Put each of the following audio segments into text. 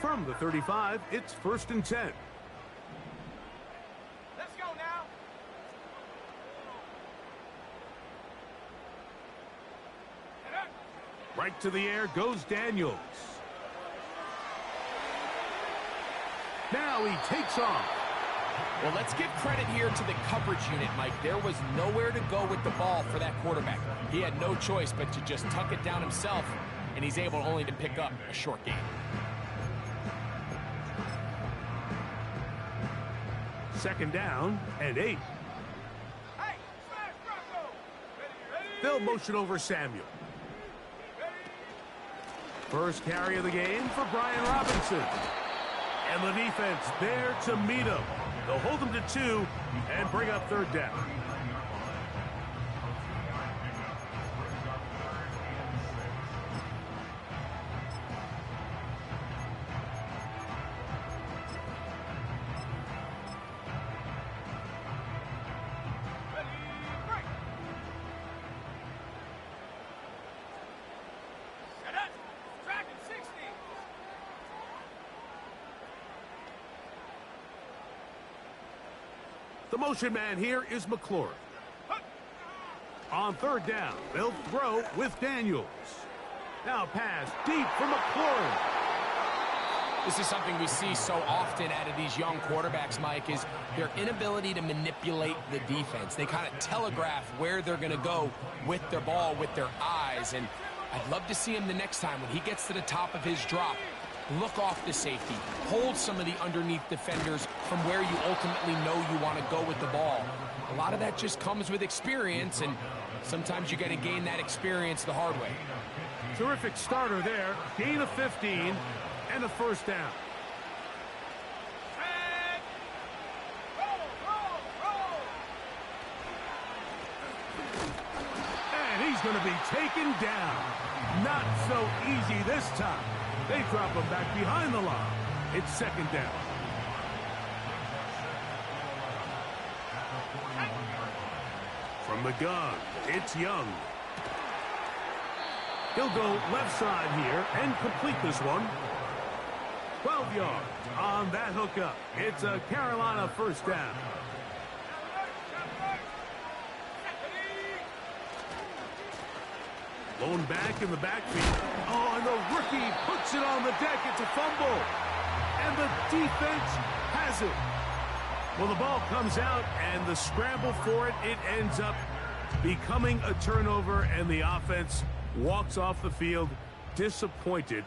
From the 35, it's 1st and 10. Let's go now. Right to the air goes Daniels. Now he takes off. Well, let's give credit here to the coverage unit, Mike. There was nowhere to go with the ball for that quarterback. He had no choice but to just tuck it down himself, and he's able only to pick up a short gain. Second down and 8. Hey, smash Bronco. Ready. They'll motion over Samuel. First carry of the game for Brian Robinson. And the defense there to meet him. They'll hold him to 2 and bring up 3rd down. The motion man here is McLaurin. On 3rd down, they'll throw with Daniels. Now pass deep for McLaurin. This is something we see so often out of these young quarterbacks, Mike, is their inability to manipulate the defense. They kind of telegraph where they're going to go with their ball, with their eyes. And I'd love to see him the next time when he gets to the top of his drop. Look off the safety. Hold some of the underneath defenders from where you ultimately know you want to go with the ball. A lot of that just comes with experience, and sometimes you got to gain that experience the hard way. Terrific starter there. Gain of 15 and a 1st down. And he's going to be taken down. Not so easy this time. They drop him back behind the line. It's 2nd down. From the gun, it's Young. He'll go left side here and complete this one. 12 yards on that hookup. It's a Carolina 1st down. Blown back in the backfield. Oh, and the rookie puts it on the deck. It's a fumble. And the defense has it. Well, the ball comes out, and the scramble for it, it ends up becoming a turnover, and the offense walks off the field disappointed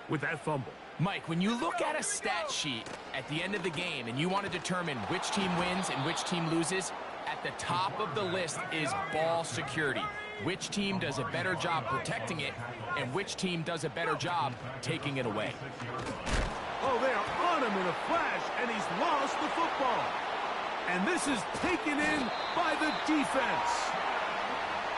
with that fumble. Mike, when you look at a stat sheet at the end of the game and you want to determine which team wins and which team loses, at the top of the list is ball security. Which team does a better job protecting it, and which team does a better job taking it away. Oh, they are on him in a flash, and he's lost the football. And this is taken in by the defense.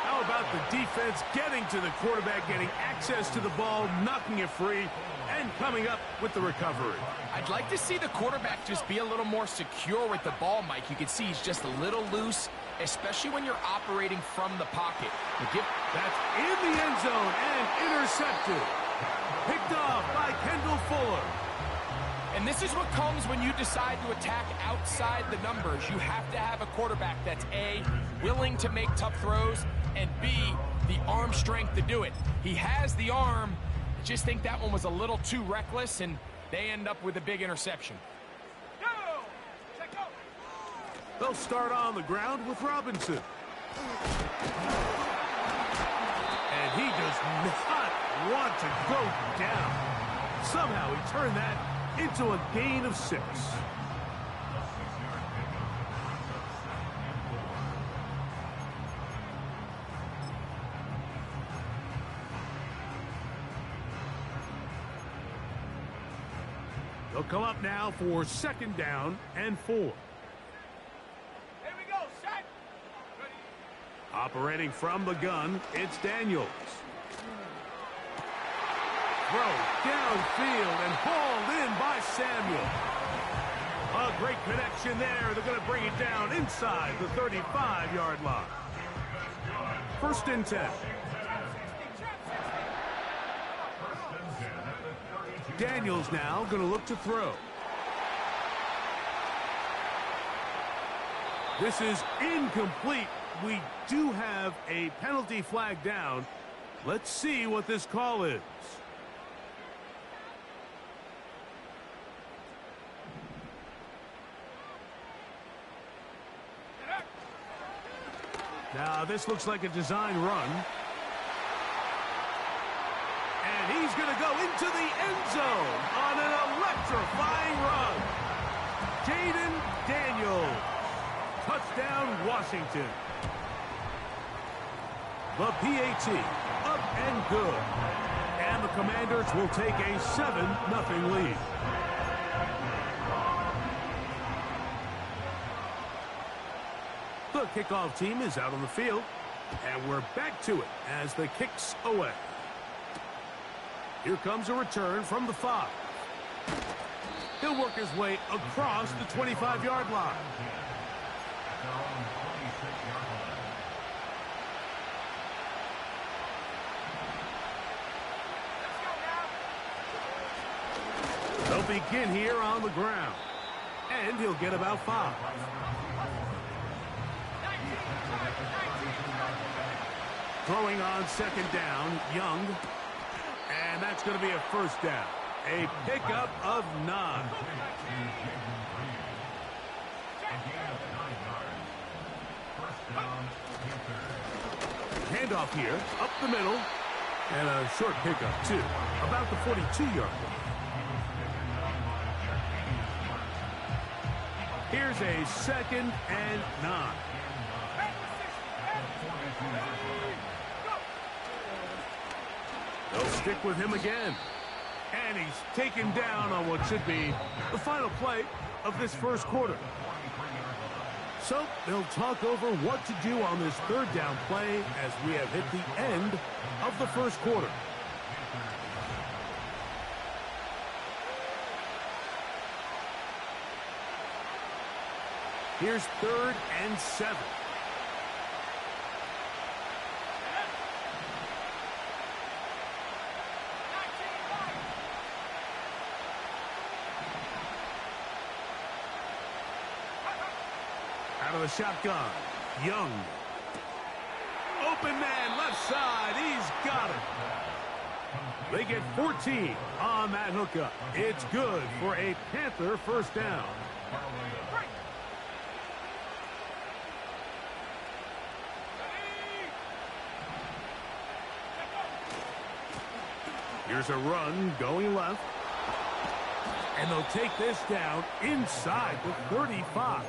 How about the defense getting to the quarterback, getting access to the ball, knocking it free, and coming up with the recovery? I'd like to see the quarterback just be a little more secure with the ball, Mike. You can see he's just a little loose, especially when you're operating from the pocket. That's in the end zone and intercepted. Picked off by Kendall Fuller. And this is what comes when you decide to attack outside the numbers. You have to have a quarterback that's A, willing to make tough throws, and B, the arm strength to do it. He has the arm. I just think that one was a little too reckless, and they end up with a big interception. They'll start on the ground with Robinson. And he does not want to go down. Somehow he turned that into a gain of 6. They'll come up now for 2nd down and 4. Here we go, set. Operating from the gun, it's Daniels. Throw downfield and hauled in by Samuel. A great connection there. They're going to bring it down inside the 35-yard line. 1st and 10. Daniels now going to look to throw. This is incomplete. We do have a penalty flag down. Let's see what this call is. Now, this looks like a design run. And he's going to go into the end zone on an electrifying run. Jaden Daniels. Touchdown, Washington. The PAT, up and good. And the Commanders will take a 7-0 lead. The kickoff team is out on the field, and we're back to it as the kick's away. Here comes a return from the 5. He'll work his way across the 25-yard line. They'll begin here on the ground, and he'll get about 5. Throwing on second down, Young. And that's going to be a first down. A pickup of 9. Handoff here, up the middle. And a short pickup, too. About the 42-yard line. Here's a second and 9. They'll stick with him again. And he's taken down on what should be the final play of this first quarter. So they'll talk over what to do on this third down play as we have hit the end of the first quarter. Here's 3rd and 7. Out of the shotgun, Young. Open man, left side, he's got it. They get 14 on that hookup. It's good for a Panther first down. Here's a run going left. And they'll take this down inside the 35.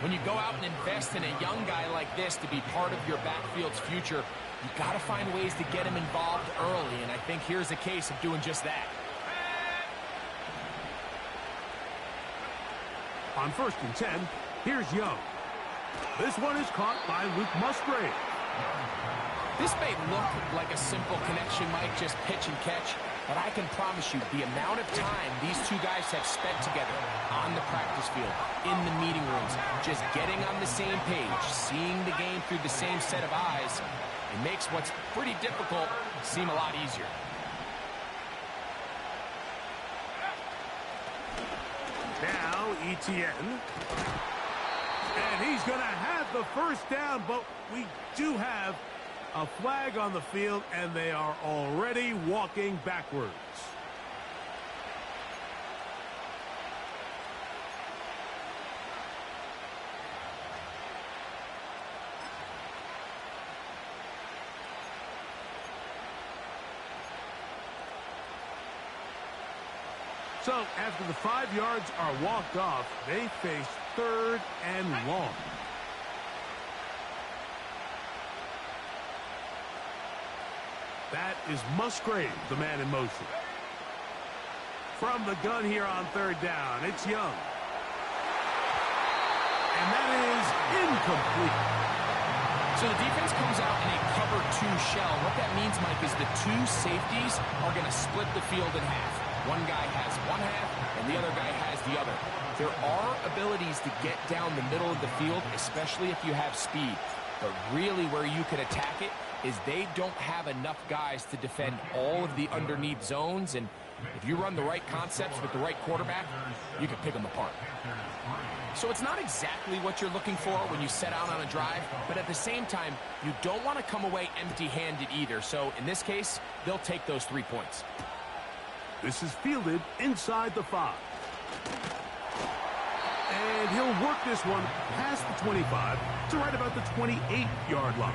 When you go out and invest in a young guy like this to be part of your backfield's future, you got to find ways to get him involved early, and I think here's a case of doing just that. On 1st and 10, here's Young. This one is caught by Luke Musgrave. This may look like a simple connection, Mike, just pitch and catch, but I can promise you the amount of time these two guys have spent together on the practice field, in the meeting rooms, just getting on the same page, seeing the game through the same set of eyes, it makes what's pretty difficult seem a lot easier. Now, Etienne. And he's going to have the first down, but we do have a flag on the field, and they are already walking backwards. So, after the 5 yards are walked off, they face 3rd and long. That is Musgrave, the man in motion. From the gun here on 3rd down, it's Young. And that is incomplete. So the defense comes out in a cover 2 shell. What that means, Mike, is the 2 safeties are going to split the field in half. One guy has one half, and the other guy has the other. There are abilities to get down the middle of the field, especially if you have speed. But really where you could attack it is they don't have enough guys to defend all of the underneath zones, and if you run the right concepts with the right quarterback, you can pick them apart. So it's not exactly what you're looking for when you set out on a drive, but at the same time, you don't want to come away empty-handed either. So in this case, they'll take those 3 points. This is fielded inside the 5. And he'll work this one past the 25 to right about the 28-yard line.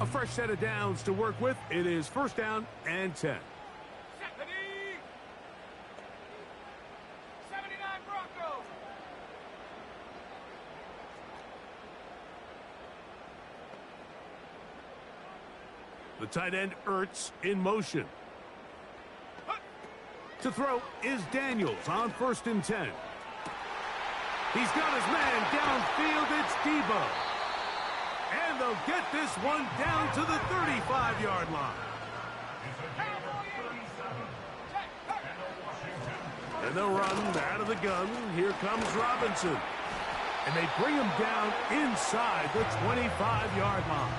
A fresh set of downs to work with. It is first down and 10. 79 Broncos. The tight end Ertz in motion. To throw is Daniels on first and 10. He's got his man downfield. It's Debo. And they'll get this one down to the 35-yard line. And they'll run out of the gun. Here comes Robinson. And they bring him down inside the 25-yard line.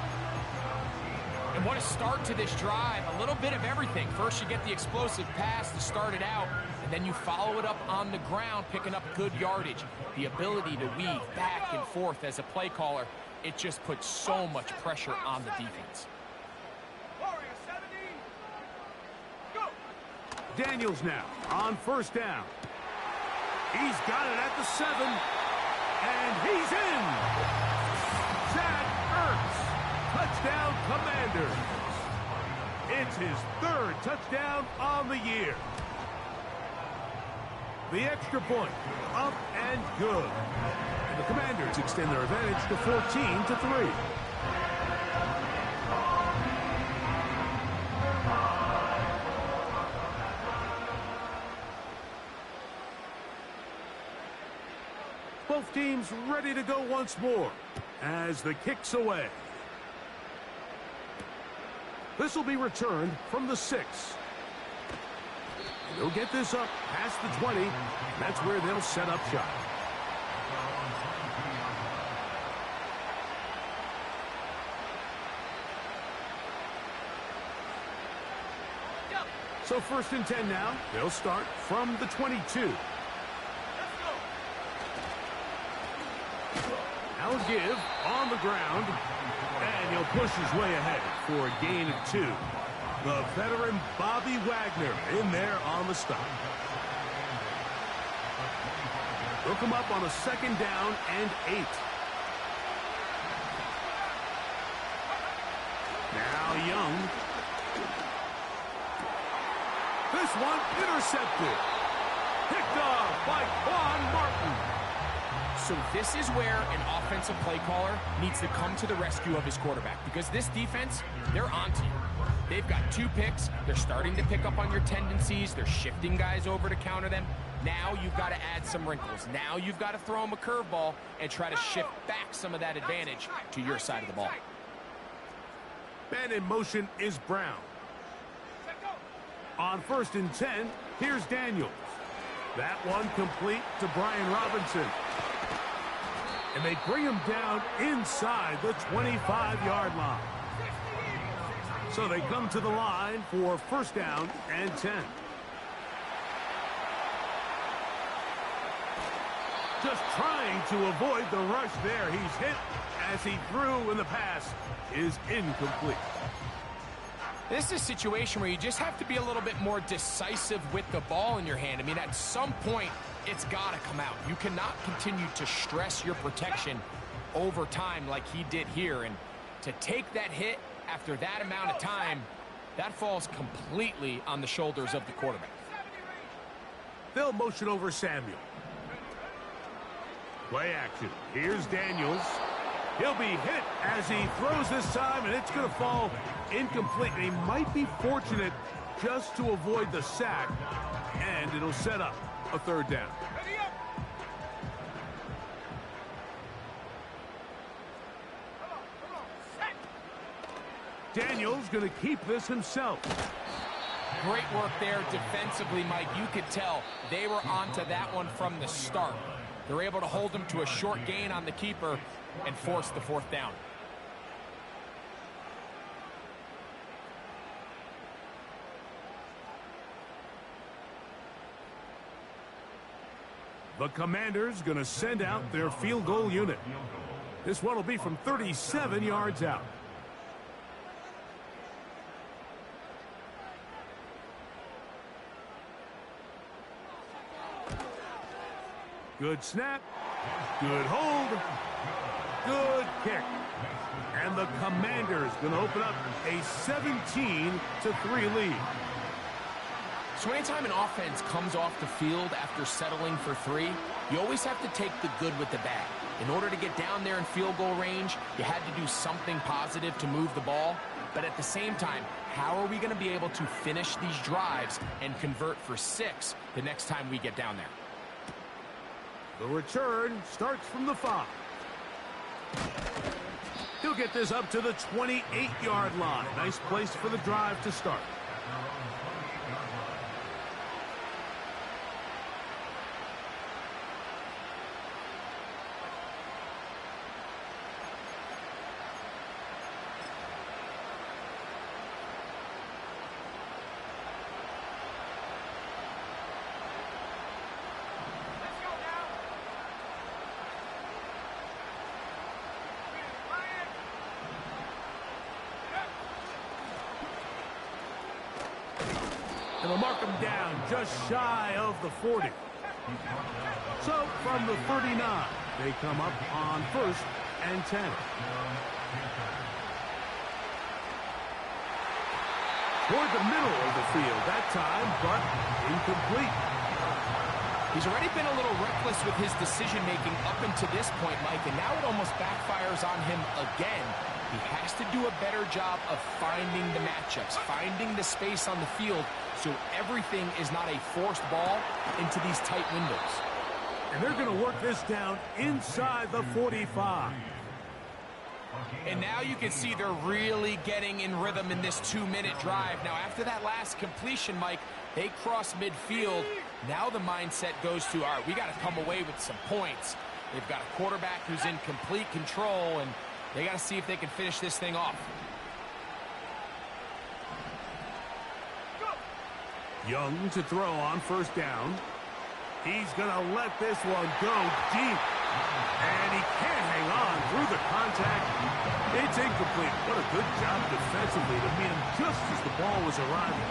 And what a start to this drive. A little bit of everything. First, you get the explosive pass to start it out, and then you follow it up on the ground, picking up good yardage. The ability to weave back and forth as a play caller, it just puts so much pressure on the defense. Daniels now on first down. He's got it at the 7, and he's in. Zach Ertz, touchdown Commanders. It's his 3rd touchdown on the year. The extra point, up and good. And the Commanders extend their advantage to 14-3. Both teams ready to go once more as the kick's away. This will be returned from the 6. They'll get this up past the 20. That's where they'll set up shop. So first and 10 now. They'll start from the 22. Now give on the ground, and he'll push his way ahead for a gain of 2. The veteran Bobby Wagner in there on the stop. They'll come up on a 2nd down and 8. Now Young. This one intercepted. Picked off by Quan Martin. So this is where an offensive play caller needs to come to the rescue of his quarterback, because this defense, they're onto you. They've got 2 picks. They're starting to pick up on your tendencies. They're shifting guys over to counter them. Now you've got to add some wrinkles. Now you've got to throw them a curveball and try to shift back some of that advantage to your side of the ball. Man in motion is Brown. On first and 10, here's Daniels. That one complete to Brian Robinson. And they bring him down inside the 25-yard line. So they come to the line for first down and 10. Just trying to avoid the rush there. He's hit as he threw, and the pass is incomplete. This is a situation where you just have to be a little bit more decisive with the ball in your hand. I mean, at some point, it's got to come out. You cannot continue to stress your protection over time like he did here. And to take that hit after that amount of time, that falls completely on the shoulders of the quarterback. They'll motion over Samuel. Play action. Here's Daniels. He'll be hit as he throws this time, and it's going to fall incomplete. And he might be fortunate just to avoid the sack, and it'll set up a 3rd down. McDaniel's going to keep this himself. Great work there defensively, Mike. You could tell they were onto that one from the start. They're able to hold him to a short gain on the keeper and force the fourth down. The Commanders going to send out their field goal unit. This one will be from 37 yards out. Good snap. Good hold. Good kick. And the Commanders going to open up a 17-3 lead. So anytime an offense comes off the field after settling for 3, you always have to take the good with the bad. In order to get down there in field goal range, you had to do something positive to move the ball. But at the same time, how are we going to be able to finish these drives and convert for 6 the next time we get down there? The return starts from the 5. He'll get this up to the 28-yard line. Nice place for the drive to start. And they'll mark him down just shy of the 40. So from the 39, they come up on 1st and 10. Toward the middle of the field that time, but incomplete. He's already been a little reckless with his decision-making up until this point, Mike, and now it almost backfires on him again. He has to do a better job of finding the matchups, finding the space on the field, so everything is not a forced ball into these tight windows. And they're going to work this down inside the 45. And now you can see they're really getting in rhythm in this 2-minute drive. Now, after that last completion, Mike, they cross midfield. Now the mindset goes to, all right, we got to come away with some points. They've got a quarterback who's in complete control, and they got to see if they can finish this thing off. Young to throw on 1st down. He's going to let this one go deep. And he can't hang on through the contact. It's incomplete. What a good job defensively to meet him just as the ball was arriving.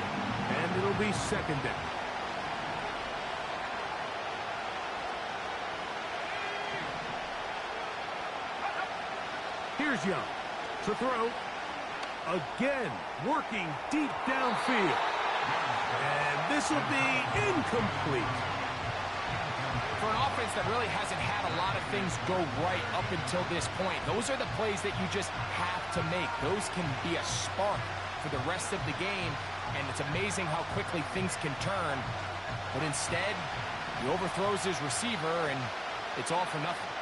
And it'll be 2nd down. Here's Young to throw. Again, working deep downfield. And this will be incomplete. For an offense that really hasn't had a lot of things go right up until this point, those are the plays that you just have to make. Those can be a spark for the rest of the game, and it's amazing how quickly things can turn. But instead, he overthrows his receiver, and it's all for nothing.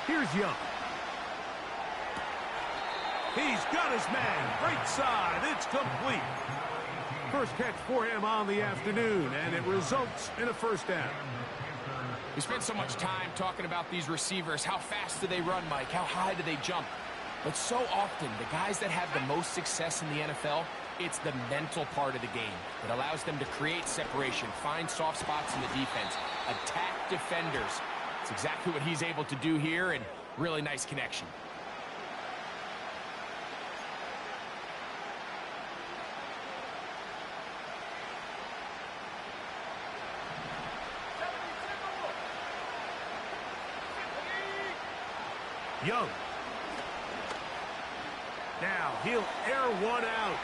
Here's Young. He's got his man. Right side. It's complete. First catch for him on the afternoon, and it results in a 1st down. We spent so much time talking about these receivers. How fast do they run, Mike? How high do they jump? But so often, the guys that have the most success in the NFL, it's the mental part of the game. It allows them to create separation, find soft spots in the defense, attack defenders. It's exactly what he's able to do here, and really nice connection. Young. Now he'll air one out.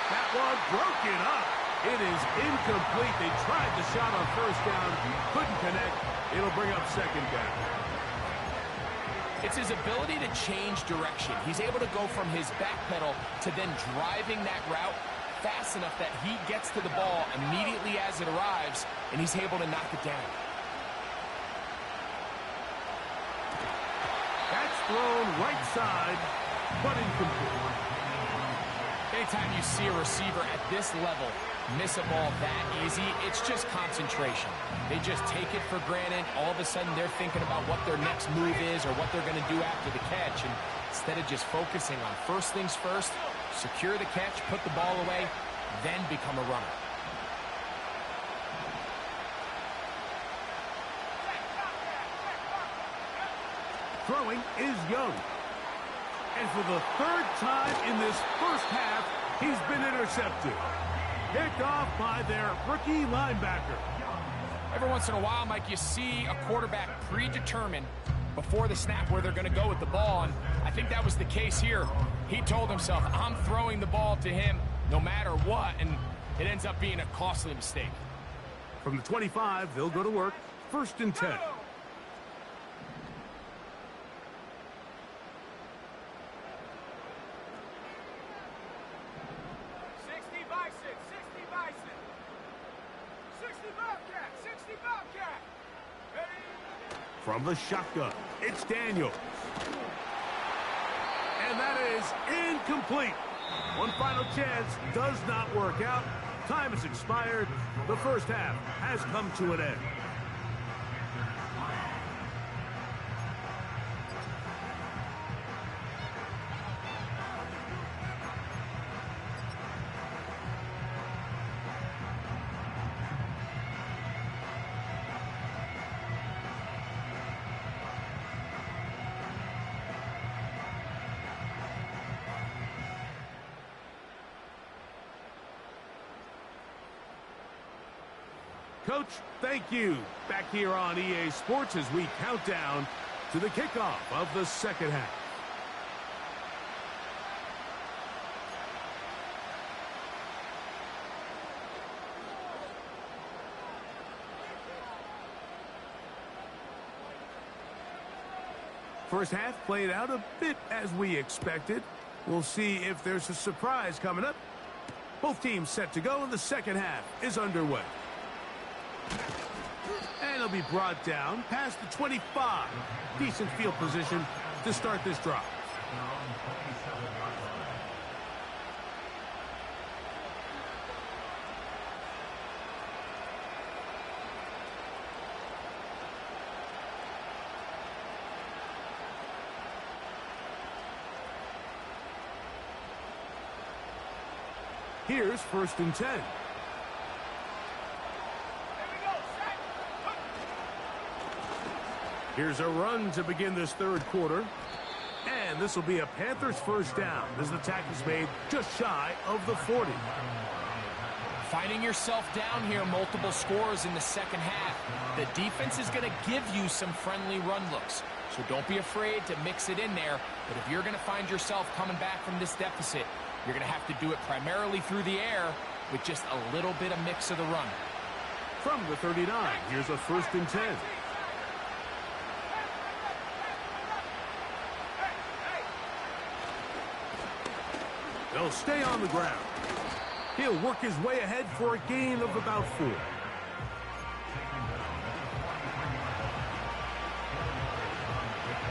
That one broken up. It is incomplete. They tried the shot on 1st down. Couldn't connect. It'll bring up 2nd down. It's his ability to change direction. He's able to go from his back pedal to then driving that route fast enough that he gets to the ball immediately as it arrives, and he's able to knock it down. That's thrown right side, but incomplete. Anytime you see a receiver at this level miss a ball that easy, it's just concentration. They just take it for granted. All of a sudden, they're thinking about what their next move is or what they're going to do after the catch. And instead of just focusing on first things first, secure the catch, put the ball away, then become a runner. Throwing is Young. And for the third time in this first half, he's been intercepted. Picked off by their rookie linebacker. Every once in a while, Mike, you see a quarterback predetermined before the snap where they're going to go with the ball, and I think that was the case here. He told himself, I'm throwing the ball to him no matter what, and it ends up being a costly mistake. From the 25, they'll go to work. 1st and 10. From the shotgun, it's Daniels. And that is incomplete. One final chance does not work out. Time has expired. The first half has come to an end. Coach, thank you. Back here on EA Sports as we count down to the kickoff of the second half. First half played out a bit as we expected. We'll see if there's a surprise coming up. Both teams set to go, and the second half is underway. And it'll be brought down past the 25. Decent field position to start this drive. Here's 1st and 10. Here's a run to begin this third quarter. And this will be a Panthers first down as the tackle's made just shy of the 40. Finding yourself down here, multiple scores in the second half. The defense is going to give you some friendly run looks. So don't be afraid to mix it in there. But if you're going to find yourself coming back from this deficit, you're going to have to do it primarily through the air with just a little bit of mix of the run. From the 39, here's a 1st and 10. They'll stay on the ground. He'll work his way ahead for a gain of about 4.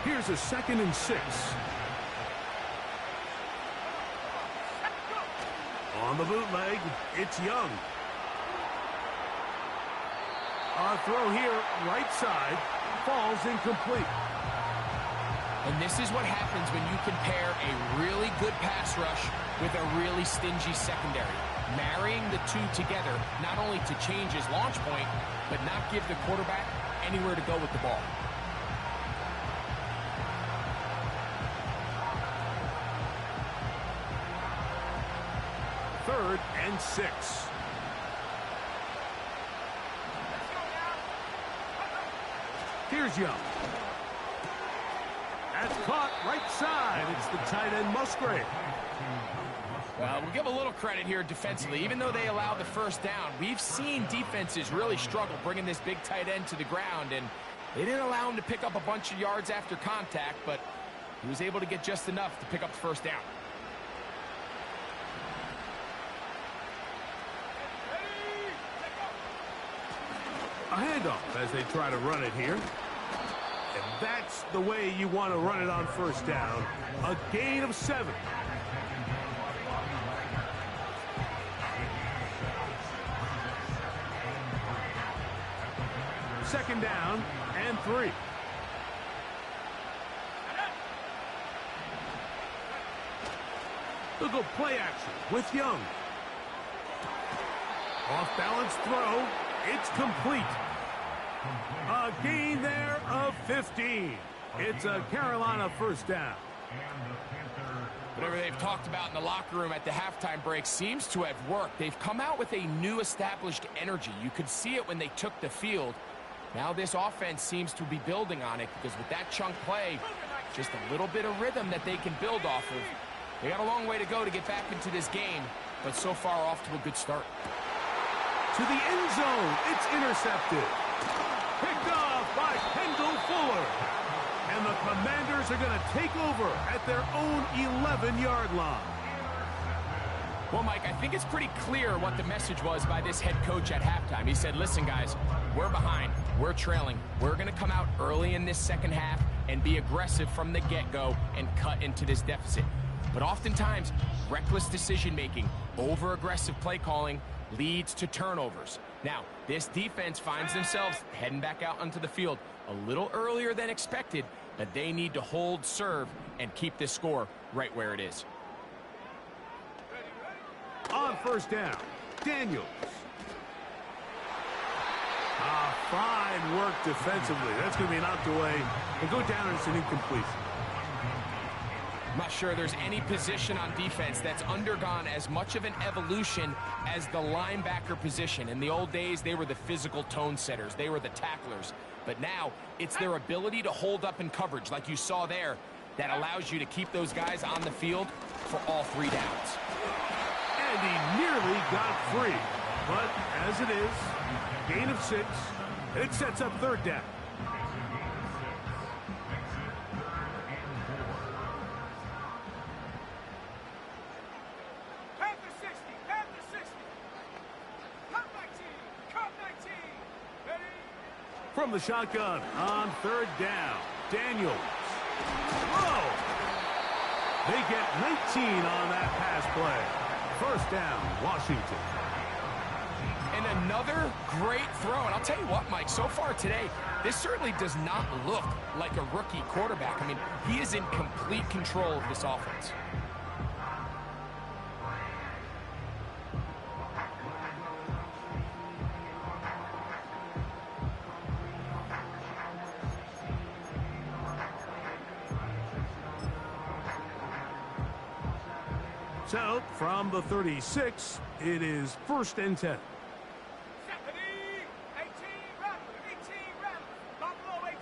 Here's a 2nd and 6. On the bootleg, it's Young. A throw here, right side, falls incomplete. And this is what happens when you compare a really good pass rush with a really stingy secondary. Marrying the two together, not only to change his launch point, but not give the quarterback anywhere to go with the ball. Third and 6. Here's Young. That's caught right side. It's the tight end Musgrave. Well, we'll give a little credit here defensively. Even though they allowed the first down, we've seen defenses really struggle bringing this big tight end to the ground, and they didn't allow him to pick up a bunch of yards after contact, but he was able to get just enough to pick up the first down. A handoff as they try to run it here. And that's the way you want to run it on first down. A gain of 7. Second down and 3. They'll go play action with Young. Off-balance throw. It's complete. A gain there of 15. It's a Carolina first down. Whatever they've talked about in the locker room at the halftime break seems to have worked. They've come out with a new established energy. You could see it when they took the field. Now this offense seems to be building on it because with that chunk play, just a little bit of rhythm that they can build off of. They got a long way to go to get back into this game, but so far off to a good start. To the end zone, it's intercepted. Picked off by Kendall Fuller. And the Commanders are going to take over at their own 11-yard line. Well, Mike, I think it's pretty clear what the message was by this head coach at halftime. He said, listen, guys, we're behind. We're trailing. We're going to come out early in this second half and be aggressive from the get-go and cut into this deficit. But oftentimes, reckless decision-making, over-aggressive play calling leads to turnovers. Now, this defense finds themselves heading back out onto the field a little earlier than expected, but they need to hold serve and keep this score right where it is. On first down, Daniels. Fine work defensively. That's going to be knocked away and go down and it's an incompletion. I'm not sure there's any position on defense that's undergone as much of an evolution as the linebacker position. In the old days, they were the physical tone setters. They were the tacklers. But now, it's their ability to hold up in coverage, like you saw there, that allows you to keep those guys on the field for all 3 downs. And he nearly got free. But as it is, gain of 6. It sets up third down. From the shotgun on third down, Daniels. Whoa! They get 19 on that pass play. First down, Washington. And another great throw. And I'll tell you what, Mike, so far today, this certainly does not look like a rookie quarterback. I mean, he is in complete control of this offense. So, from the 36, it is 1st and 10. 18, Buffalo 18.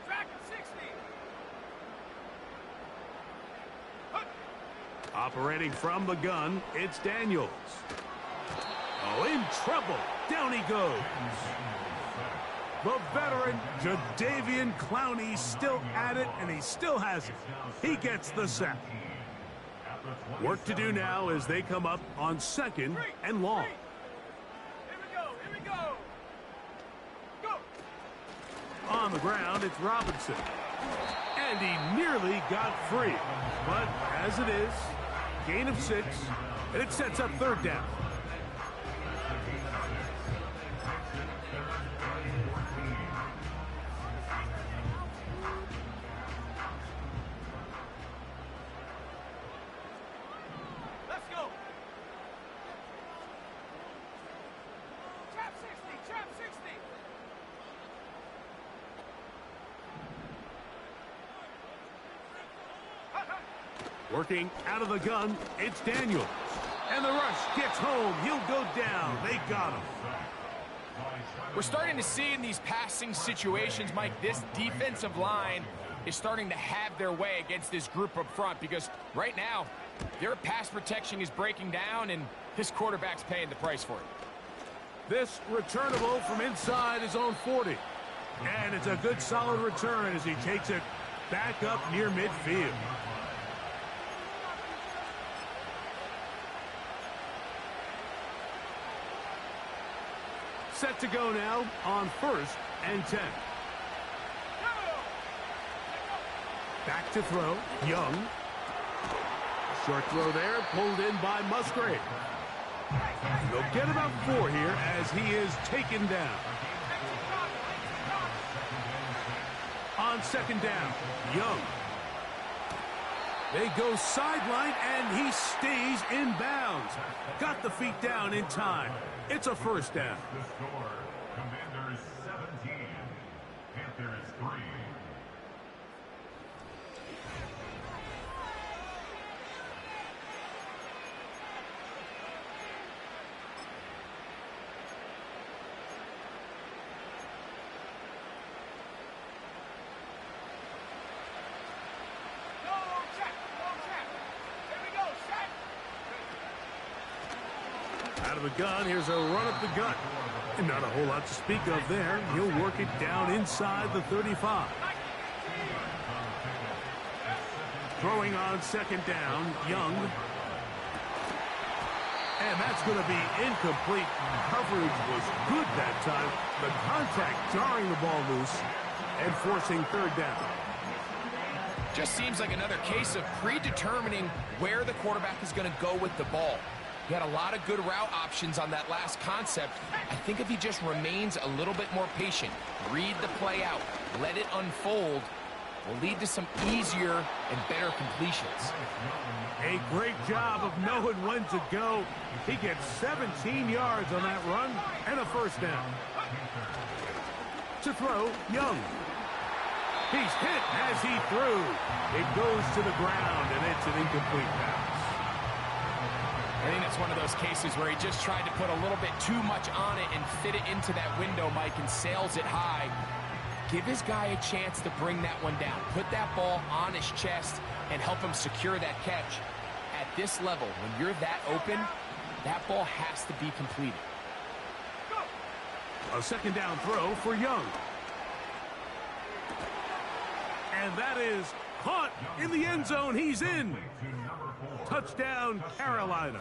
Track 60. Operating from the gun, it's Daniels. Oh, in trouble. Down he goes. The veteran, Jadeveon Clowney, still at it, and he still has it. He gets the sack. Work to do now as they come up on 2nd and long. Here we go. Go. On the ground, it's Robinson. And he nearly got free. But as it is, gain of 6, and it sets up third down. Working out of the gun, it's Daniels. And the rush gets home. He'll go down. They got him. We're starting to see in these passing situations, Mike, this defensive line is starting to have their way against this group up front because right now, their pass protection is breaking down and this quarterback's paying the price for it. This returnable from inside his own 40. And it's a good solid return as he takes it back up near midfield. Set to go now on 1st and 10. Back to throw. Young. Short throw there, pulled in by Musgrave. They'll get about 4 here as he is taken down. On second down, Young. They go sideline, and he stays in bounds. Got the feet down in time. It's a first down. The score, Commanders 17, Panthers 3. Out of the gun, here's a run up the gut. And not a whole lot to speak of there. He'll work it down inside the 35. Throwing on second down, Young. And that's going to be incomplete. Coverage was good that time. The contact jarring the ball loose and forcing third down. Just seems like another case of predetermining where the quarterback is going to go with the ball. He had a lot of good route options on that last concept. I think if he just remains a little bit more patient, read the play out, let it unfold, will lead to some easier and better completions. A great job of knowing when to go. He gets 17 yards on that run and a first down. To throw, Young. He's hit as he threw. It goes to the ground, and it's an incomplete pass. I think that's one of those cases where he just tried to put a little bit too much on it and fit it into that window, Mike, and sails it high. Give his guy a chance to bring that one down. Put that ball on his chest and help him secure that catch. At this level, when you're that open, that ball has to be completed. A second down throw for Young. And that is caught in the end zone. He's in. Touchdown, Carolina.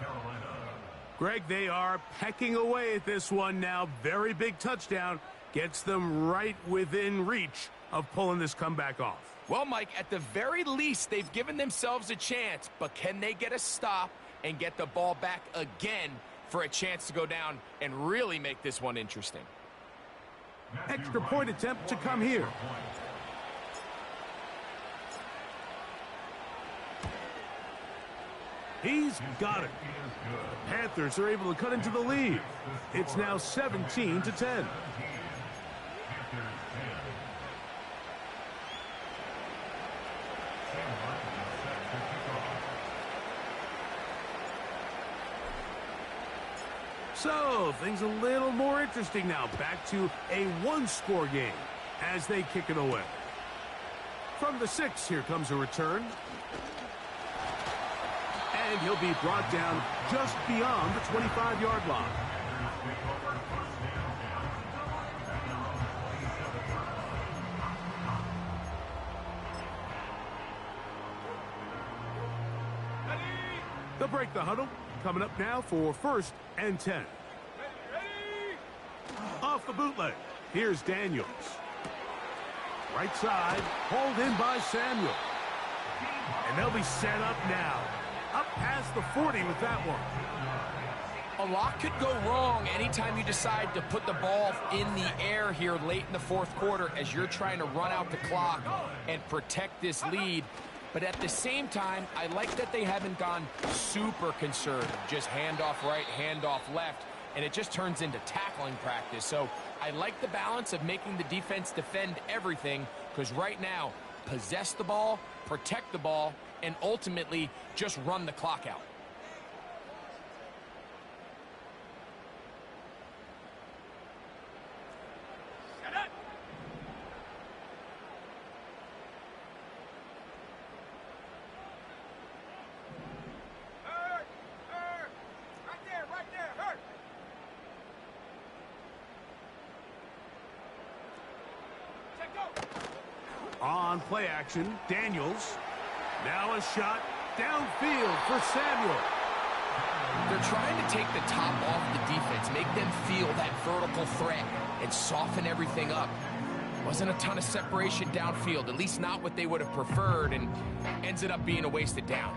Greg, they are pecking away at this one now. Very big touchdown. Gets them right within reach of pulling this comeback off. Well, Mike, at the very least, they've given themselves a chance, but can they get a stop and get the ball back again for a chance to go down and really make this one interesting? Extra point attempt to come here. He's got it. The Panthers are able to cut into the lead. It's now 17-10. So, things a little more interesting now. Back to a one-score game as they kick it away. From the 6, here comes a return. And he'll be brought down just beyond the 25-yard line. They'll break the huddle. Coming up now for 1st and 10. Off the bootleg. Here's Daniels. Right side, hauled in by Samuel. And they'll be set up now. Up past the 40 with that one. A lot could go wrong anytime you decide to put the ball in the air here late in the 4th quarter as you're trying to run out the clock and protect this lead. But at the same time, I like that they haven't gone super conservative. Just handoff right, handoff left, and it just turns into tackling practice. So I like the balance of making the defense defend everything, because right now, possess the ball, protect the ball, and ultimately just run the clock out. On play action, Daniels. Now a shot downfield for Samuel. They're trying to take the top off the defense, make them feel that vertical threat, and soften everything up. Wasn't a ton of separation downfield, at least not what they would have preferred, and ends it up being a wasted down.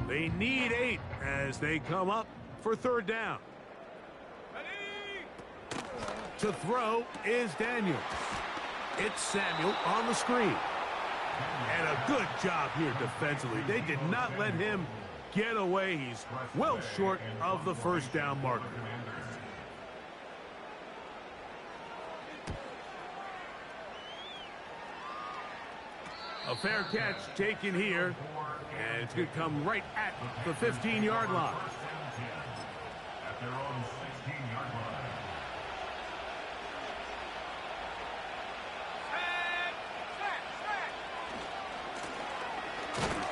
They need 8 as they come up for 3rd down. Ready? To throw is Daniels. It's Samuel on the screen. And a good job here defensively. They did not let him get away. He's well short of the 1st down marker. A fair catch taken here, and it's going to come right at the 15-yard line. At their own 16-yard line.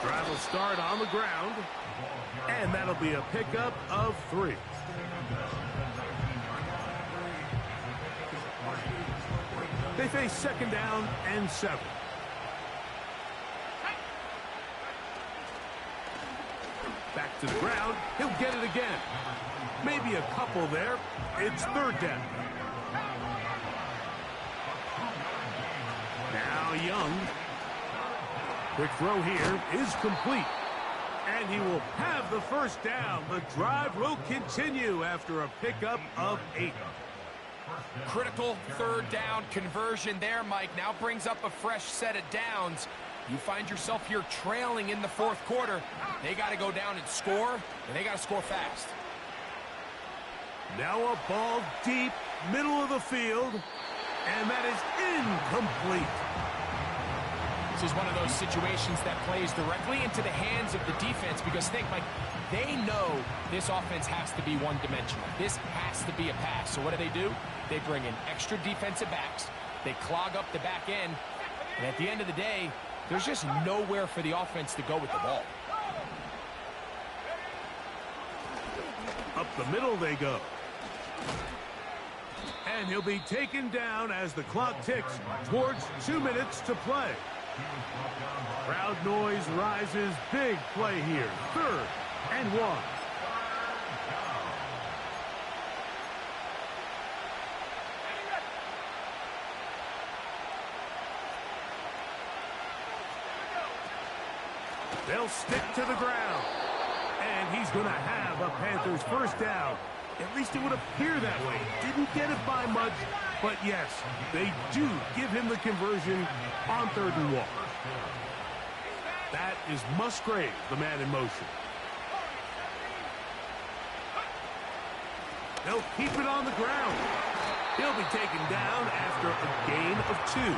Drive will start on the ground, and that'll be a pickup of 3. They face 2nd down and 7. Back to the ground. He'll get it again. Maybe a couple there. It's 3rd down. Now Young. Quick throw here is complete. And he will have the 1st down. The drive will continue after a pickup of 8. Critical 3rd down conversion there, Mike. Now brings up a fresh set of downs. You find yourself here trailing in the 4th quarter. They got to go down and score, and they got to score fast. Now a ball deep, middle of the field, and that is incomplete. This is one of those situations that plays directly into the hands of the defense because think, like, they know this offense has to be one-dimensional. This has to be a pass. So what do? They bring in extra defensive backs. They clog up the back end. And at the end of the day, there's just nowhere for the offense to go with the ball. Up the middle they go. And he'll be taken down as the clock ticks towards 2 minutes to play. Crowd noise rises. Big play here. 3rd and 1. They'll stick to the ground. And he's going to have a Panthers 1st down. At least it would appear that way. Didn't get it by much, but yes, they do give him the conversion on 3rd and 1. That is Musgrave, the man in motion. They'll keep it on the ground. He'll be taken down after a gain of 2.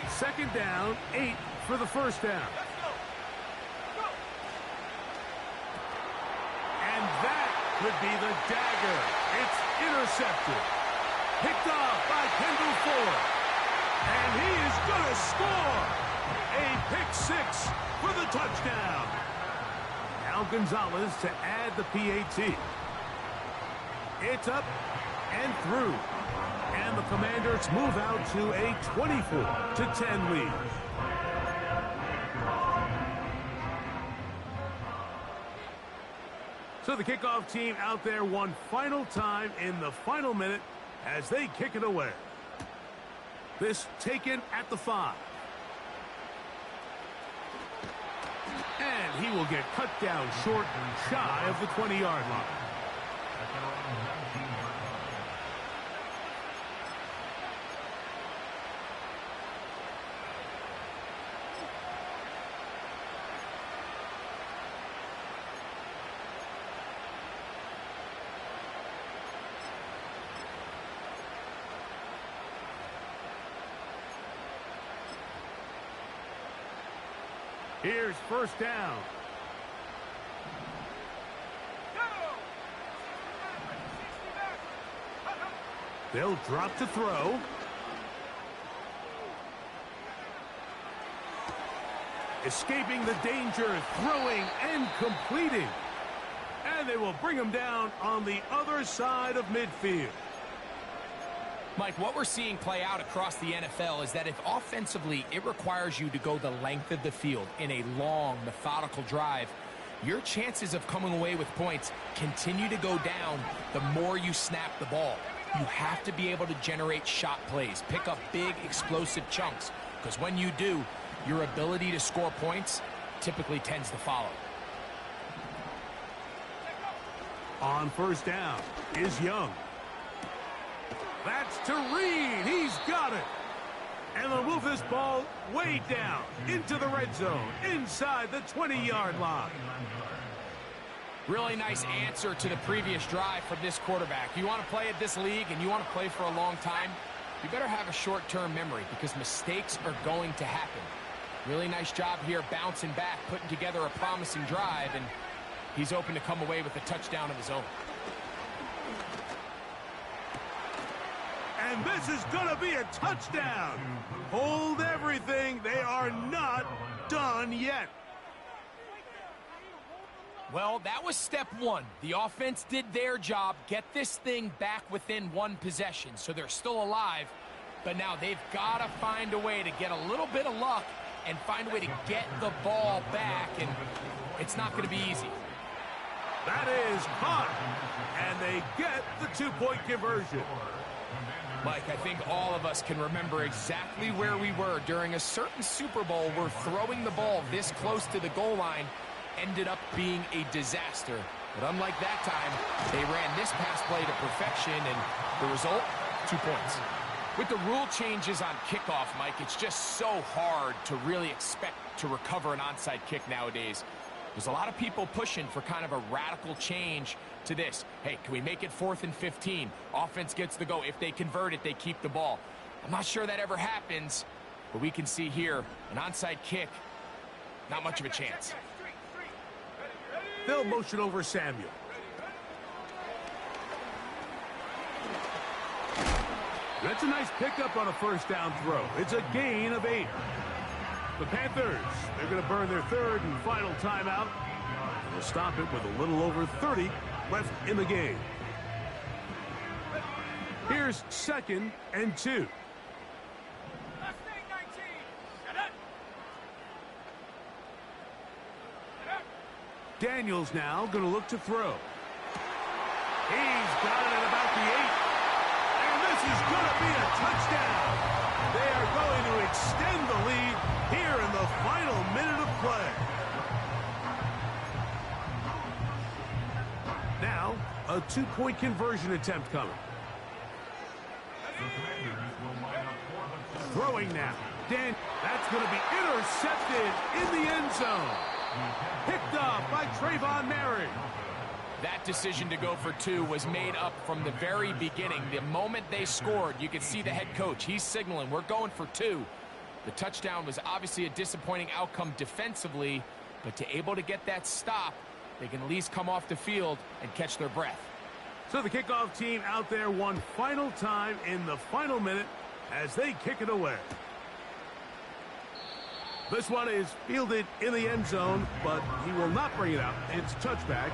Second down, 8 for the 1st down. And that could be the dagger. It's intercepted. Picked off by Kendall Fuller. And he is going to score. A pick 6 for the touchdown. Now Gonzalez to add the PAT. It's up and through. And the Commanders move out to a 24-10 lead. So the kickoff team out there one final time in the final minute as they kick it away. This taken at the 5. And he will get cut down short, shy of the 20-yard line. Here's 1st down. They'll drop to throw. Escaping the danger, throwing and completing. And they will bring him down on the other side of midfield. Mike, what we're seeing play out across the NFL is that if offensively it requires you to go the length of the field in a long, methodical drive, your chances of coming away with points continue to go down the more you snap the ball. You have to be able to generate shot plays, pick up big, explosive chunks, because when you do, your ability to score points typically tends to follow. On first down is Young. That's to Reed. He's got it. And they'll move this ball way down into the red zone, inside the 20-yard line. Really nice answer to the previous drive from this quarterback. You want to play at this league and you want to play for a long time, you better have a short-term memory because mistakes are going to happen. Really nice job here bouncing back, putting together a promising drive, and he's open to come away with a touchdown of his own. And this is going to be a touchdown. Hold everything. They are not done yet. Well, that was step one. The offense did their job, get this thing back within one possession, so they're still alive. But now they've got to find a way to get a little bit of luck and find a way to get the ball back, and it's not going to be easy. That is caught, and they get the two-point conversion. Mike, I think all of us can remember exactly where we were during a certain Super Bowl where throwing the ball this close to the goal line ended up being a disaster. But unlike that time, they ran this pass play to perfection, and the result, 2 points. With the rule changes on kickoff, Mike, it's just so hard to really expect to recover an onside kick nowadays. There's a lot of people pushing for kind of a radical change to this. Hey, can we make it 4th and 15? Offense gets the go. If they convert it, they keep the ball. I'm not sure that ever happens, but we can see here an onside kick, not much of a chance. They'll motion over Samuel. That's a nice pickup on a first down throw. It's a gain of 8. The Panthers, they're going to burn their third and final timeout. They'll stop it with a little over 30 left in the game. Here's 2nd and 2. Daniels now going to look to throw. He's got it at about the 8. And this is going to be a touchdown. They are going to extend the lead here in the final minute of play. Now, a 2-point conversion attempt coming. Throwing now. That's going to be intercepted in the end zone. Picked up by Trayvon Merrick. That decision to go for 2 was made up from the very beginning. The moment they scored, you could see the head coach. He's signaling, we're going for 2. The touchdown was obviously a disappointing outcome defensively, but to able to get that stop, they can at least come off the field and catch their breath. So the kickoff team out there one final time in the final minute as they kick it away. This one is fielded in the end zone, but he will not bring it out. It's touchback,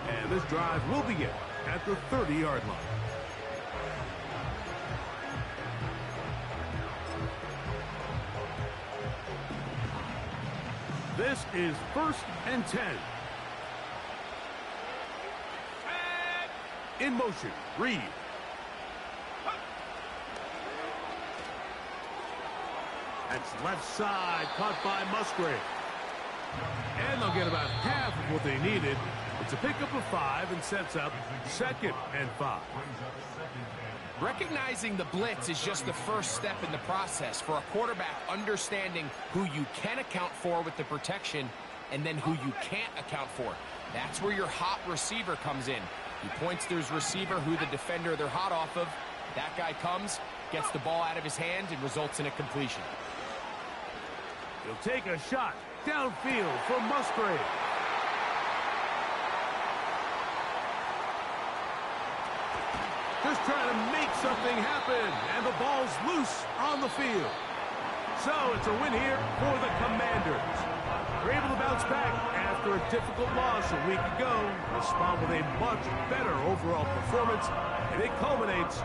and this drive will begin at the 30-yard line. This is 1st and 10. In motion, Reed. That's left side, caught by Musgrave. And they'll get about half of what they needed. It's a pickup of 5 and sets up 2nd and 5. Recognizing the blitz is just the first step in the process for a quarterback understanding who you can account for with the protection and then who you can't account for. That's where your hot receiver comes in. He points to his receiver who the defender they're hot off of. That guy comes, gets the ball out of his hand, and results in a completion. He'll take a shot downfield for Musgrave. Just trying to make something happen, and the ball's loose on the field. So it's a win here for the Commanders. They're able to bounce back after a difficult loss a week ago. Respond with a much better overall performance, and it culminates